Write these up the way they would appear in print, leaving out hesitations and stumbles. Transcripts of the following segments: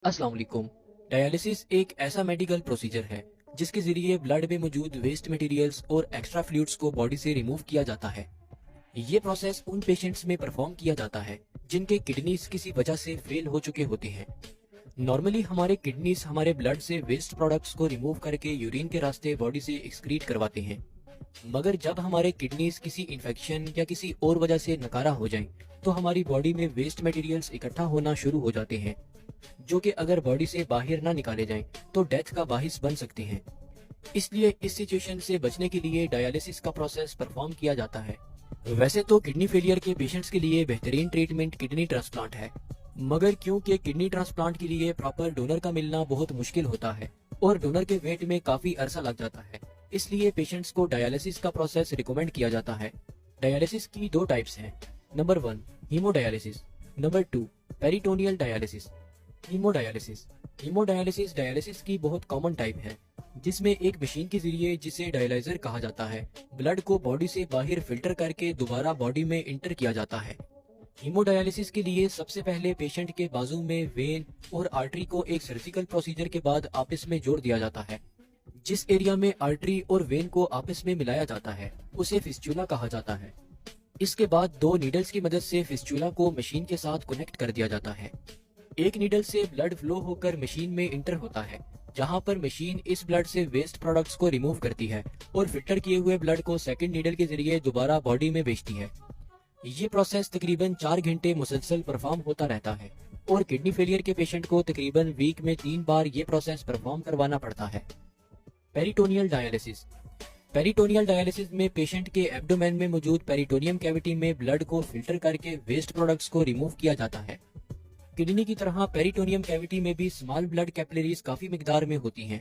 अस्सलाम वालेकुम। डायलिसिस एक ऐसा मेडिकल प्रोसीजर है जिसके जरिए ब्लड में मौजूद वेस्ट मटेरियल्स और एक्स्ट्रा फ्लूइड्स को बॉडी से रिमूव किया जाता है। ये प्रोसेस उन पेशेंट्स में परफॉर्म किया जाता है जिनके किडनीज किसी वजह से फेल हो चुके होते हैं। नॉर्मली हमारे किडनीज हमारे ब्लड से वेस्ट प्रोडक्ट्स को रिमूव करके यूरिन के रास्ते बॉडी से एक्सक्रीट करवाते हैं। मगर जब हमारे किडनीज किसी इन्फेक्शन या किसी और वजह से नकारा हो जाएं, तो हमारी बॉडी में वेस्ट मटेरियल्स इकट्ठा होना शुरू हो जाते हैं, जो कि अगर बॉडी से बाहर ना निकाले जाएं, तो डेथ का बाहिस बन सकते हैं। इसलिए इस सिचुएशन से बचने के लिए डायलिसिस का प्रोसेस परफॉर्म किया जाता है। वैसे तो किडनी फेलियर के पेशेंट्स के लिए बेहतरीन ट्रीटमेंट किडनी ट्रांसप्लांट है, मगर क्योंकि किडनी ट्रांसप्लांट के लिए प्रॉपर डोनर का मिलना बहुत मुश्किल होता है और डोनर के वेट में काफी अरसा लग जाता है, इसलिए पेशेंट्स को डायलिसिस का प्रोसेस रिकमेंड किया जाता है। डायलिसिस की दो टाइप्स हैं। Number 1 haemodialysis, number 2 peritoneal dialysis. Haemodialysis haemodialysis dialysis की बहुत कॉमन टाइप है, जिसमें एक मशीन के जरिए, जिसे डायलाइजर कहा जाता है, ब्लड को बॉडी से बाहर फिल्टर करके दोबारा बॉडी में इंटर किया जाता है। हीमोडायलिसिस के लिए सबसे पहले पेशेंट के बाजू में वेन और आर्टरी को एक सर्जिकल प्रोसीजर के बाद आपस में जोड़ दिया जाता है। जिस एरिया में आर्टरी और वेन को आपस में मिलाया जाता है उसे फिस्चुला कहा जाता है। इसके बाद दो नीडल्स की मदद से फिस्चुला को मशीन के साथ कनेक्ट कर दिया जाता है। एक नीडल से ब्लड फ्लो होकर मशीन में इंटर होता है, जहां पर मशीन इस ब्लड से वेस्ट प्रोडक्ट्स को रिमूव करती है और फिल्टर किए हुए ब्लड को सेकंड नीडल के जरिए दोबारा बॉडी में भेजती है। ये प्रोसेस तकरीबन 4 घंटे मुसलसल परफॉर्म होता रहता है और किडनी फेलियर के पेशेंट को तकरीबन वीक में 3 बार ये प्रोसेस परफॉर्म करवाना पड़ता है। पेरिटोनियल डायलिसिस पेरिटोनियल डायलिसिस में पेशेंट के एब्डोमेन में मौजूद पेरिटोनियम कैविटी में ब्लड को फिल्टर करके वेस्ट प्रोडक्ट्स को रिमूव किया जाता है। किडनी की तरह पेरिटोनियम कैविटी में भी स्मॉल ब्लड कैपिलरीज काफी मिकदार में होती हैं।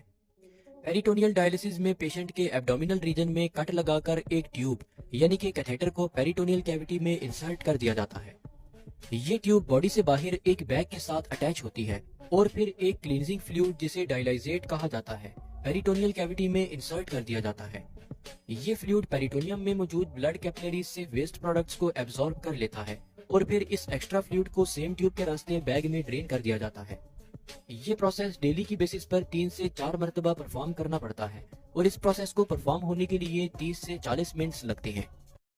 पेरिटोनियल डायलिसिस में पेशेंट के एब्डोमिनल रीजन में कट लगाकर एक ट्यूब यानी कि कैथेटर को पेरिटोनियल कैविटी में इंसर्ट कर दिया जाता है। ये ट्यूब बॉडी से बाहर एक बैग के साथ अटैच होती है और फिर एक क्लींजिंग फ्लूइड, जिसे डायलाइजेट कहा जाता है, पेरिटोनियल कैविटी में इंसर्ट कर दिया जाता है। ये फ्लूइड पेरिटोनियम में मौजूद ब्लड कैपिलरीज से वेस्ट प्रोडक्ट्स को एब्जॉर्ब कर लेता है और फिर इस एक्स्ट्रा फ्लूइड को सेम ट्यूब के रास्ते बैग में ड्रेन कर दिया जाता है। ये प्रोसेस डेली की बेसिस पर 3 से 4 मरतबा परफॉर्म करना पड़ता है और इस प्रोसेस को परफॉर्म होने के लिए 30 से 40 मिनट्स लगते हैं।